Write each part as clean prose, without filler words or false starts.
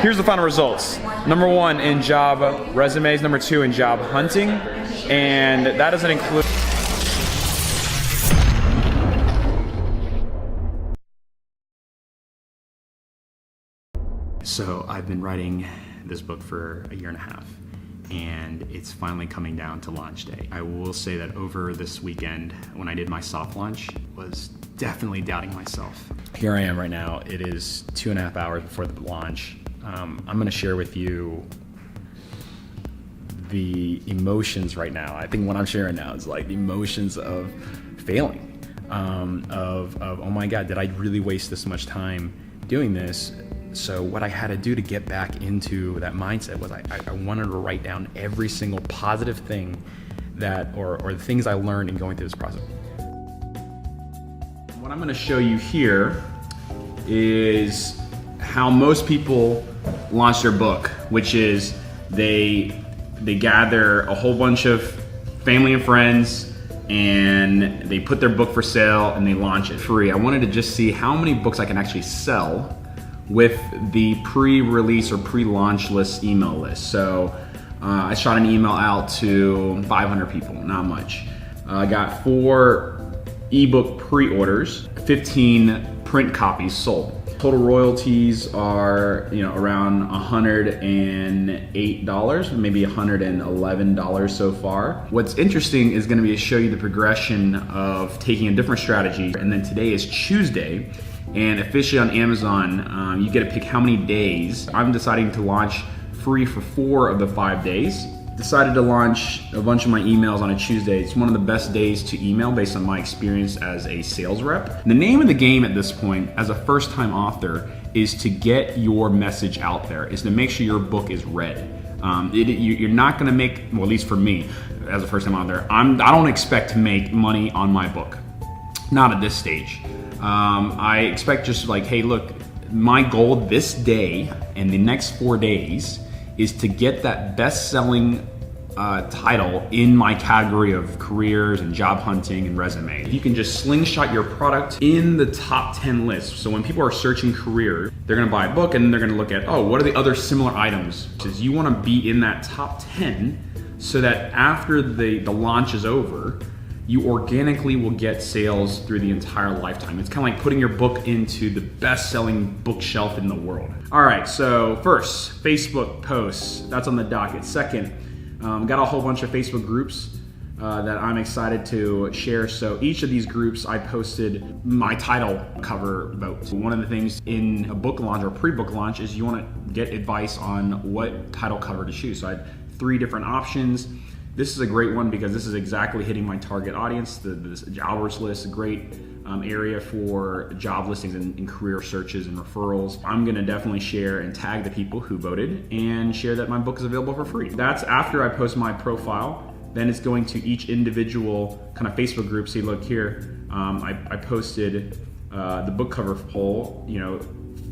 Here's the final results. Number 1 in job resumes, number 2 in job hunting, and that doesn't include. So I've been writing this book for a year and a half, and it's finally coming down to launch day. I will say that over this weekend, when I did my soft launch, was definitely doubting myself. Here I am right now. It is 2.5 hours before the launch. I'm gonna share with you the emotions right now. I think what I'm sharing now is like the emotions of failing, of oh my God, did I really waste this much time doing this? So what I had to do to get back into that mindset was I wanted to write down every single positive thing that, or the things I learned in going through this process. What I'm gonna show you here is how most people launch their book, which is they gather a whole bunch of family and friends and they put their book for sale and they launch it free. I wanted to just see how many books I can actually sell with the pre-release or pre-launch list email list. So I shot an email out to 500 people, not much. I got 4 ebook pre-orders, 15 print copies sold. Total royalties are around $108, maybe $111 so far. What's interesting is going to be to show you the progression of taking a different strategy. And then today is Tuesday, and officially on Amazon, you get to pick how many days. I'm deciding to launch free for 4 of the 5 days. Decided to launch a bunch of my emails on a Tuesday. It's one of the best days to email based on my experience as a sales rep. The name of the game at this point, as a first-time author, is to get your message out there, is to make sure your book is read. You're not gonna make, well, at least for me, as a first-time author, I don't expect to make money on my book. Not at this stage. I expect just like, hey, look, my goal this day and the next 4 days is to get that best-selling title in my category of careers and job hunting and resume. You can just slingshot your product in the top 10 list. So when people are searching career, they're gonna buy a book and they're gonna look at, oh, what are the other similar items? Because you wanna be in that top 10 so that after the launch is over, you organically will get sales through the entire lifetime. It's kind of like putting your book into the best-selling bookshelf in the world. All right, so first, Facebook posts, that's on the docket. Second, got a whole bunch of Facebook groups that I'm excited to share. So each of these groups, I posted my title cover vote. One of the things in a book launch or pre-book launch is you wanna get advice on what title cover to choose. So I had 3 different options. This is a great one because this is exactly hitting my target audience. This Jobbers list, a great area for job listings and career searches and referrals. I'm gonna definitely share and tag the people who voted and share that my book is available for free. That's after I post my profile. Then it's going to each individual kind of Facebook group. See, look here, I posted the book cover poll.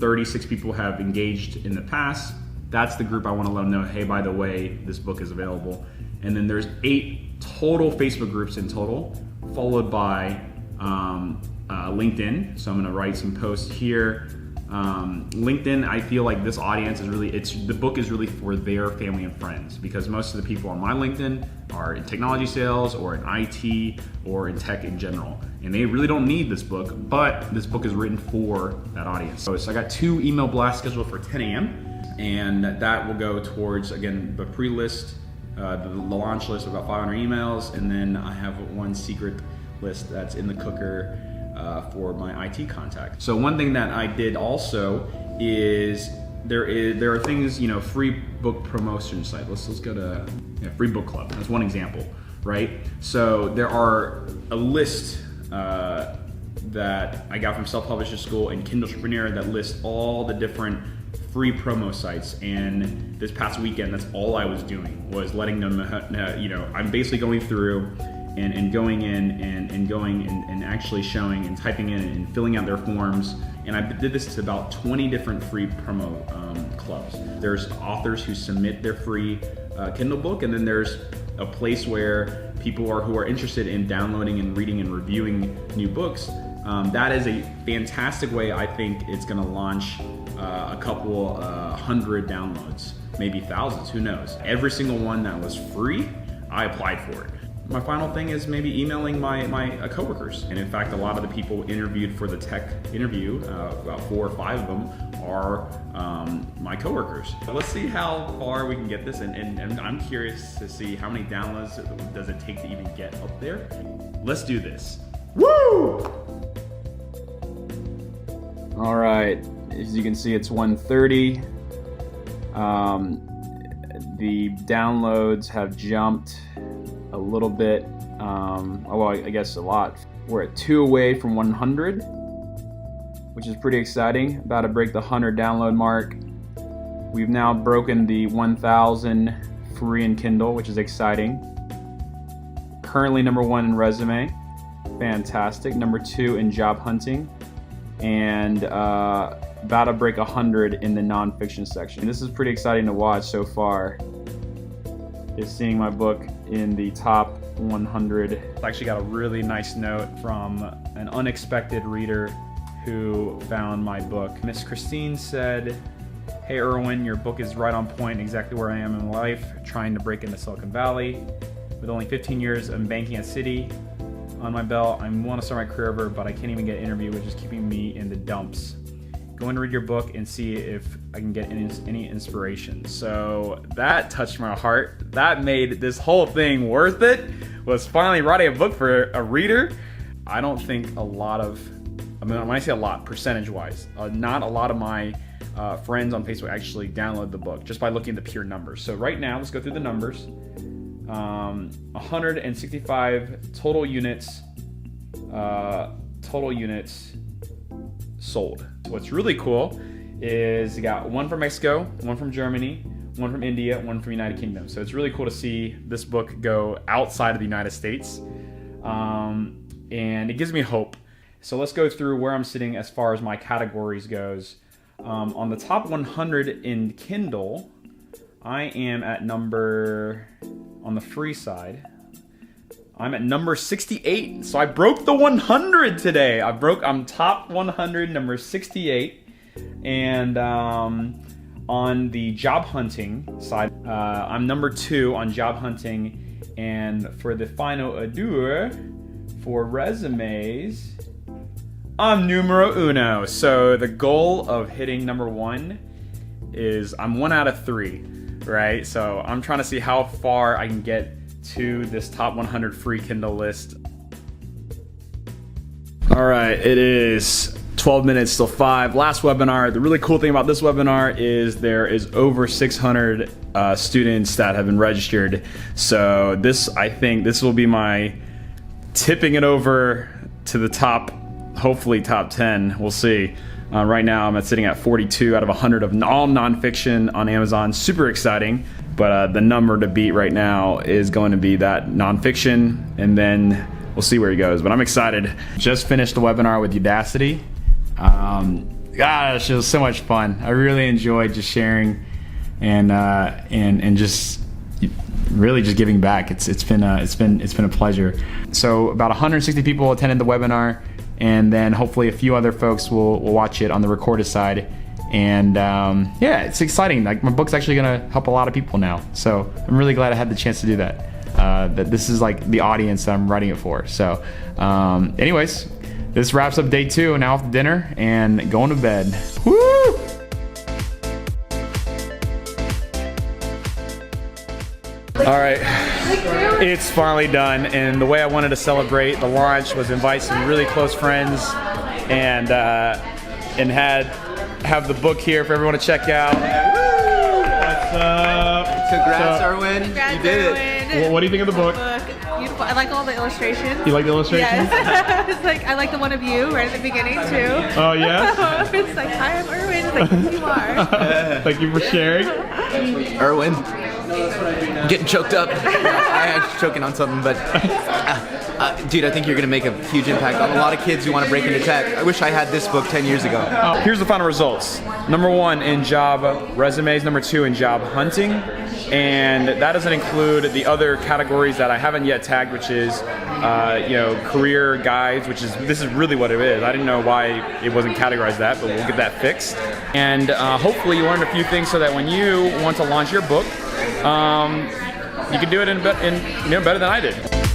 36 people have engaged in the past. That's the group I wanna let them know, hey, by the way, this book is available. And then there's 8 total Facebook groups in total, followed by LinkedIn. So I'm gonna write some posts here. LinkedIn, I feel like this audience is really, the book is really for their family and friends, because most of the people on my LinkedIn are in technology sales or in IT or in tech in general. And they really don't need this book, but this book is written for that audience. So I got 2 email blasts scheduled for 10 a.m. and that will go towards, again, the pre-list, the launch list of about 500 emails, and then I have 1 secret list that's in the cooker for my IT contact. So one thing that I did also is there are things, free book promotion site. Let's go to Free Book Club. That's one example, right? So there are a list that I got from Self Publishing School and Kindle Entrepreneur that lists all the different free promo sites, and this past weekend, that's all I was doing, was letting them know, I'm basically going through and going in and actually showing and typing in and filling out their forms. And I did this to about 20 different free promo clubs. There's authors who submit their free Kindle book, and then there's a place where people who are interested in downloading and reading and reviewing new books. That is a fantastic way, I think, it's gonna launch a couple hundred downloads, maybe thousands, who knows. Every single one that was free, I applied for it. My final thing is maybe emailing my coworkers. And in fact, a lot of the people interviewed for the tech interview, about 4 or 5 of them, are my coworkers. Let's see how far we can get this, and I'm curious to see how many downloads does it take to even get up there. Let's do this. Woo! All right, as you can see, it's 1:30. The downloads have jumped a little bit, well, I guess a lot. We're at 2 away from 100, which is pretty exciting. About to break the 100 download mark. We've now broken the 1,000 free in Kindle, which is exciting. Currently number 1 in resume, fantastic. Number 2 in job hunting, and about to break 100 in the nonfiction section. This is pretty exciting to watch so far, is seeing my book in the top 100. I actually got a really nice note from an unexpected reader who found my book. Miss Christine said, "Hey Irwin, your book is right on point, exactly where I am in life, trying to break into Silicon Valley. With only 15 years of banking at Citi on my belt, I want to start my career over, but I can't even get an interview, which is keeping me in the dumps. Go and read your book and see if I can get any inspiration." So that touched my heart. That made this whole thing worth it, was finally writing a book for a reader. I don't think a lot of, when I say a lot, percentage-wise, not a lot of my friends on Facebook actually download the book just by looking at the pure numbers. So right now, let's go through the numbers. 165 total units sold. What's really cool is you got 1 from Mexico, 1 from Germany, 1 from India, 1 from United Kingdom. So it's really cool to see this book go outside of the United States, and it gives me hope. So let's go through where I'm sitting as far as my categories goes. On the top 100 in Kindle, I am at on the free side, I'm at number 68. So I broke the 100 today. I'm top 100, number 68. And on the job hunting side, I'm number 2 on job hunting. And for the final adieu for resumes, I'm numero uno. So the goal of hitting number 1 is I'm 1 out of 3, right? So I'm trying to see how far I can get to this top 100 free Kindle list. All right, it is 12 minutes till 5. Last webinar. The really cool thing about this webinar is there is over 600 students that have been registered. So I think this will be my tipping it over to the top, hopefully top 10. We'll see. Right now I'm sitting at 42 out of 100 of all nonfiction on Amazon. Super exciting. But the number to beat right now is going to be that nonfiction, and then we'll see where he goes. But I'm excited. Just finished the webinar with Udacity. Gosh, it was so much fun. I really enjoyed just sharing and just really just giving back. It's been a pleasure. So about 160 people attended the webinar, and then hopefully a few other folks will watch it on the recorded side. And yeah, it's exciting. Like, my book's actually gonna help a lot of people now. So I'm really glad I had the chance to do that. That this is like the audience that I'm writing it for. So anyways, this wraps up day 2. Now off to dinner and going to bed. Woo! All right, it's finally done, and the way I wanted to celebrate the launch was invite some really close friends and have the book here for everyone to check out. What's up? Congrats, Irwin. Congrats, you did Irwin. it. Well, what do you think of the book? Beautiful. I like all the illustrations. You like the illustrations? Yes. It's like, I like the one of you right at the beginning too. Oh yeah? It's like, hi, I'm Irwin. It's like, yes, you are. Thank you for sharing. Irwin. Getting choked up. I'm actually choking on something, but Dude, I think you're gonna make a huge impact on a lot of kids who want to break into tech. I wish I had this book 10 years ago. Here's the final results. Number 1 in job resumes, number 2 in job hunting, and that doesn't include the other categories that I haven't yet tagged, which is career guides, this is really what it is. I didn't know why it wasn't categorized that, but we'll get that fixed. And hopefully you learned a few things so that when you want to launch your book, you can do it better than I did.